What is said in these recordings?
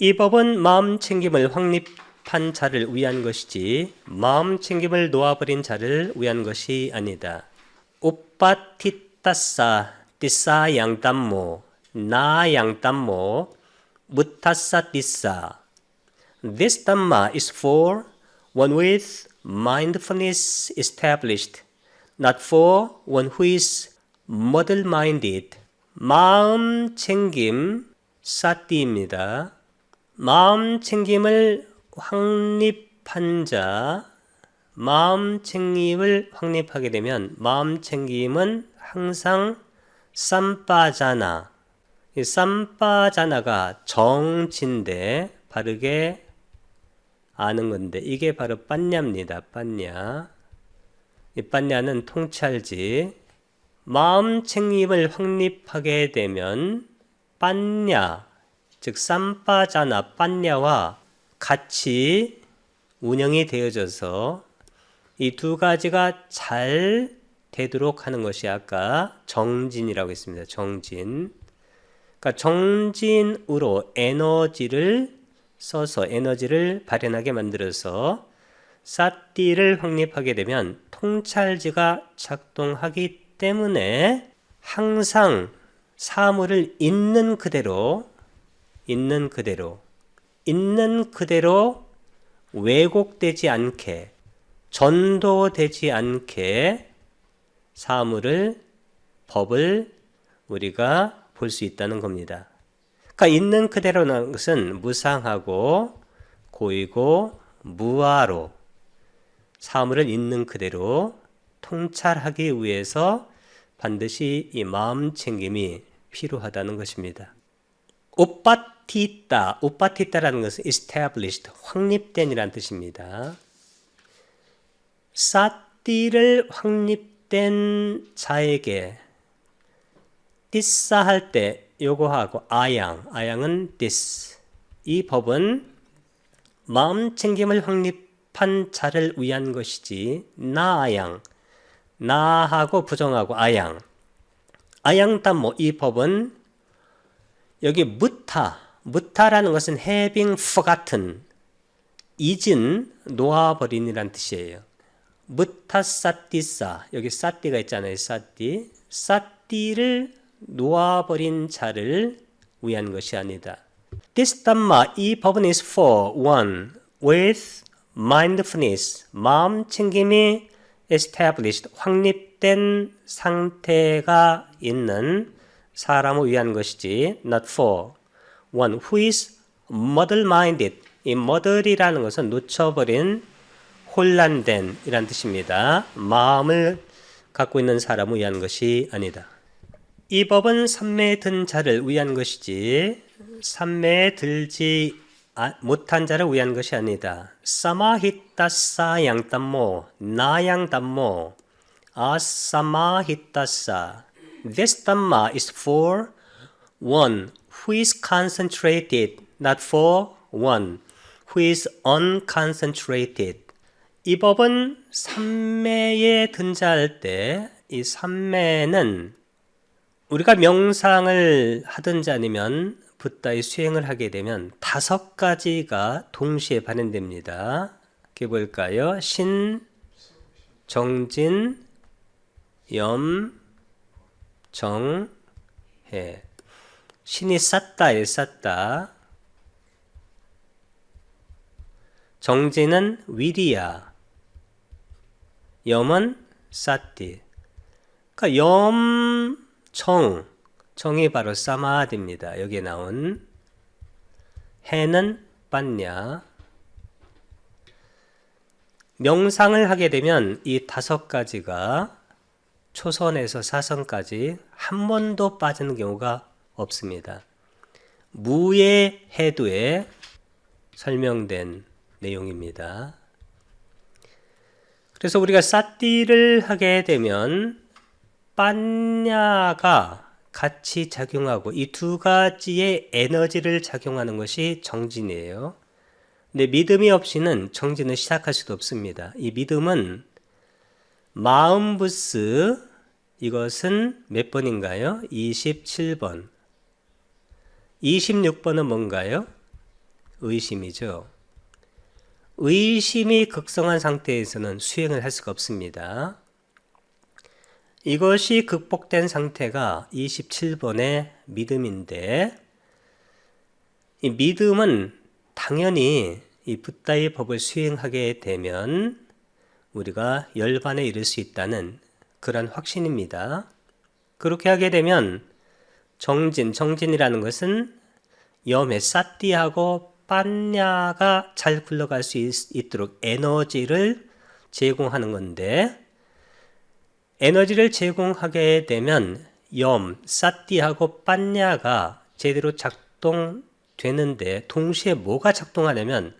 이 법은 마음 챙김을 확립한 자를 위한 것이지 마음 챙김을 놓아버린 자를 위한 것이 아니다. 우빠티따싸 띠싸 양담모 나 양담모 무타싸 띠싸. This Dhamma is for one with mindfulness established, not for one who is muddle-minded. 마음 챙김 사띠입니다. 마음 챙김을 확립한 자, 마음 챙김을 확립하게 되면 마음 챙김은 항상 쌈빠자나, 이 쌈빠자나가 정진데 바르게 아는 건데 이게 바로 빠냐입니다. 빠냐. 이 빠냐는 통찰지. 마음 챙김을 확립하게 되면 빠냐, 즉 쌈빠자나 빠냐와 같이 운영이 되어져서 이 두 가지가 잘 되도록 하는 것이 아까 정진이라고 했습니다. 정진. 그러니까 정진으로 에너지를 써서 에너지를 발현하게 만들어서 사띠를 확립하게 되면 통찰지가 작동하기 때문에 항상 사물을 있는 그대로 왜곡되지 않게, 전도되지 않게 사물을, 법을 우리가 볼 수 있다는 겁니다. 그러니까 있는 그대로라는 것은 무상하고 고이고 무아로 사물을 있는 그대로 통찰하기 위해서 반드시 이 마음 챙김이 필요하다는 것입니다. 우빠티따라는 것은 established, 확립된이라는 뜻입니다. 사띠를 확립된 자에게 띠싸 할 때 요거하고 아양은 this. 이 법은 마음 챙김을 확립한 자를 위한 것이지 나아양, 나하고 부정하고 아양담모. 이 법은 여기 무타라는 것은 having forgotten, 잊은, 놓아버린이란 뜻이에요. 무타사띠싸, 여기 사띠가 있잖아요. 사띠를 놓아버린 자를 위한 것이 아니다. This Dhamma, 이 법은 is for one with mindfulness, 마음 챙김이 established, 확립된 상태가 있는 사람을 위한 것이지 not for one who is muddle-minded. 이 muddle이라는 것은 놓쳐버린, 혼란된 이란 뜻입니다. 마음을 갖고 있는 사람을 위한 것이 아니다. 이 법은 삼매에 든 자를 위한 것이지 삼매에 들지 못한 자를 위한 것이 아니다. 사마히따싸 양담모 나양담모 아사마히따싸. This Dhamma is for one who is concentrated, not for one who is unconcentrated. 이 법은 삼매에 든 자 할 때 이 삼매는 우리가 명상을 하든지 아니면 붓다의 수행을 하게 되면 5가지가 동시에 발현됩니다. 그게 뭘까요? 신, 정진, 염, 정, 해. 신이 쌌다. 정진은 위리야. 염은 사띠. 그러니까 염, 정이 바로 사마디입니다. 여기에 나온 해는 빠냐. 명상을 하게 되면 이 5가지가 초선에서 사선까지 한 번도 빠지는 경우가 없습니다. 무의 해두에 설명된 내용입니다. 그래서 우리가 사띠를 하게 되면 빠냐가 같이 작용하고 이 2가지의 에너지를 작용하는 것이 정진이에요. 근데 믿음이 없이는 정진을 시작할 수도 없습니다. 이 믿음은 마음부스, 이것은 몇 번인가요? 27번. 26번은 뭔가요? 의심이죠. 의심이 극성한 상태에서는 수행을 할 수가 없습니다. 이것이 극복된 상태가 27번의 믿음인데, 이 믿음은 당연히 이 붓다의 법을 수행하게 되면 우리가 열반에 이를 수 있다는 그런 확신입니다. 그렇게 하게 되면 정진이라는 것은 염의 사띠하고 빠냐가 잘 굴러갈 수 있도록 에너지를 제공하는 건데, 에너지를 제공하게 되면 염, 사띠하고 빠냐가 제대로 작동되는데, 동시에 뭐가 작동하냐면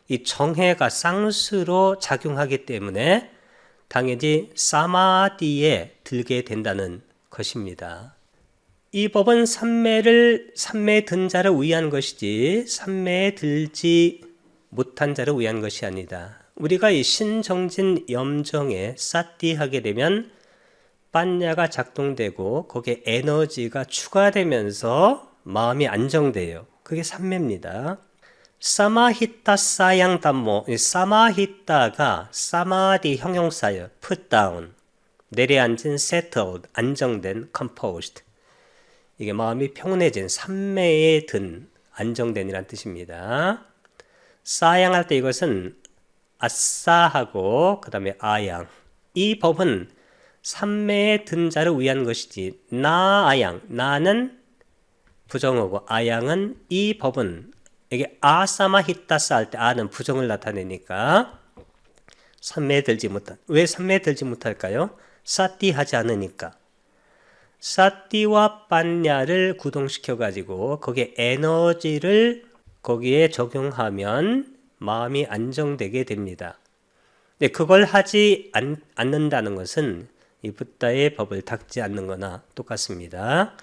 이 정해가 쌍수로 작용하기 때문에 당연히 사마디에 들게 된다는 것입니다. 이 법은 삼매에 든 자를 위한 것이지 삼매에 들지 못한 자를 위한 것이 아니다. 우리가 이 신정진 염정에 사띠하게 되면 빠냐가 작동되고 거기에 에너지가 추가되면서 마음이 안정돼요. 그게 삼매입니다. 사마히타 사양담모, 사마히타가 사마디 형용사예요. put down, 내려앉은, settled, 안정된, composed. 이게 마음이 평온해진, 삼매에 든, 안정된이란 뜻입니다. 사양할 때 이것은 아싸하고 그 다음에 아양. 이 법은 삼매에 든 자를 위한 것이지, 나아양, 나는 부정어고 아양은, 이 법은 이게 아사마히타사 할 때 아는 부정을 나타내니까 삼매에 들지 못한. 왜 삼매에 들지 못할까요? 사띠하지 않으니까. 사띠와 빠냐를 구동시켜 가지고 거기에 에너지를 거기에 적용하면 마음이 안정되게 됩니다. 근데 그걸 하지 않는다는 것은 이 붓다의 법을 닦지 않는 거나 똑같습니다.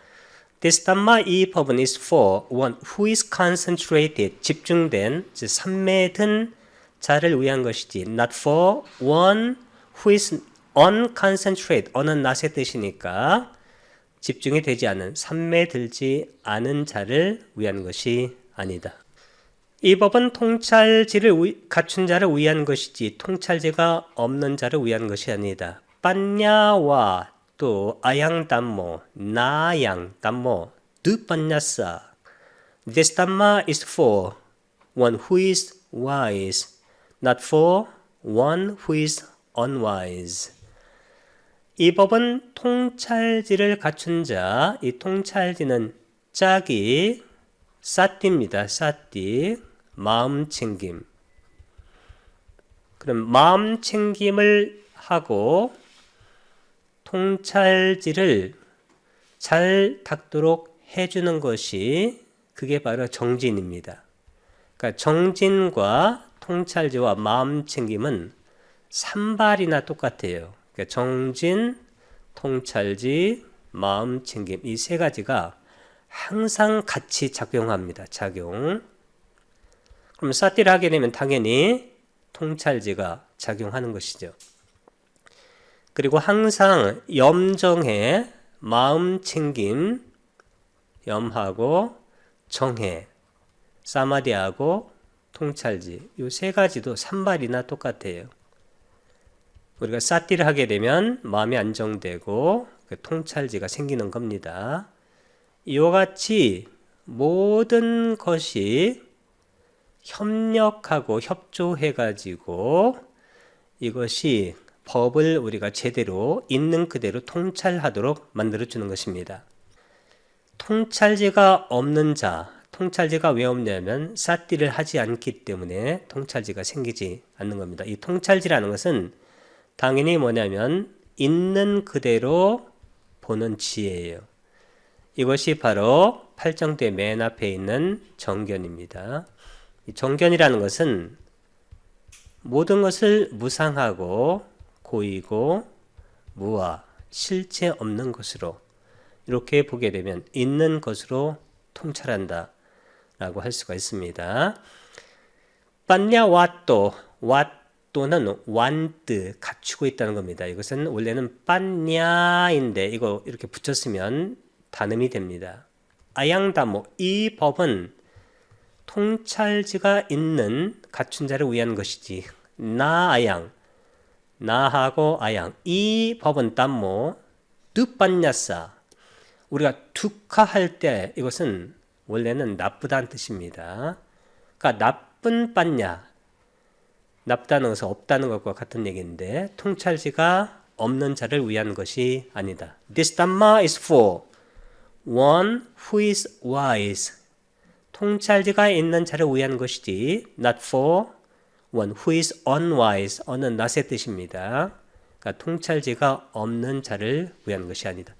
This Dhamma, 이 법은 is for one who is concentrated, 집중된, 삼매에 든 자를 위한 것이지, not for one who is unconcentrated, 어는 낫의 뜻이니까 집중이 되지 않은, 삼매에 들지 않은 자를 위한 것이 아니다. 이 법은 통찰지를 갖춘 자를 위한 것이지 통찰지가 없는 자를 위한 것이 아니다. 빠냐와 또 아양담모, 나양담모, 두빠냐사. This Dhamma is for one who is wise, not for one who is unwise. 이 법은 통찰지를 갖춘 자, 이 통찰지는 짝이 사띠입니다. 사띠, 마음 챙김. 그럼 마음 챙김을 하고 통찰지를 잘 닦도록 해주는 것이 그게 바로 정진입니다. 그러니까 정진과 통찰지와 마음 챙김은 산발이나 똑같아요. 그러니까 정진, 통찰지, 마음 챙김 이 세 가지가 항상 같이 작용합니다. 작용. 그럼 사띠를 하게 되면 당연히 통찰지가 작용하는 것이죠. 그리고 항상 염정해, 마음 챙김, 염하고 정해, 사마디하고 통찰지 이 세 가지도 산발이나 똑같아요. 우리가 사띠를 하게 되면 마음이 안정되고 통찰지가 생기는 겁니다. 이와 같이 모든 것이 협력하고 협조해가지고 이것이 법을 우리가 제대로 있는 그대로 통찰하도록 만들어주는 것입니다. 통찰지가 없는 자, 통찰지가 왜 없냐면 사띠를 하지 않기 때문에 통찰지가 생기지 않는 겁니다. 이 통찰지라는 것은 당연히 뭐냐면 있는 그대로 보는 지혜예요. 이것이 바로 팔정대 맨 앞에 있는 정견입니다. 이 정견이라는 것은 모든 것을 무상하고 고이고 무아, 실체 없는 것으로 이렇게 보게 되면 있는 것으로 통찰한다 라고 할 수가 있습니다. 빠냐 왓도, 왓도는 완뜨, 갖추고 있다는 겁니다. 이것은 원래는 빠냐인데 이거 이렇게 붙였으면 단음이 됩니다. 아양다모, 이 법은 통찰지가 있는 갖춘 자를 위한 것이지. 나 아양, 나하고 아양. 이 법은 땀모 뜻반야사. 우리가 투카할 때 이것은 원래는 나쁘다는 뜻입니다. 그러니까 나쁜 빤야, 나쁘다는 것은 없다는 것과 같은 얘기인데 통찰지가 없는 자를 위한 것이 아니다. This Dhamma is for one who is wise. 통찰지가 있는 자를 위한 것이지 not for one who is unwise. 어는 not의 뜻입니다. 그러니까 통찰지가 없는 자를 위한 것이 아니다.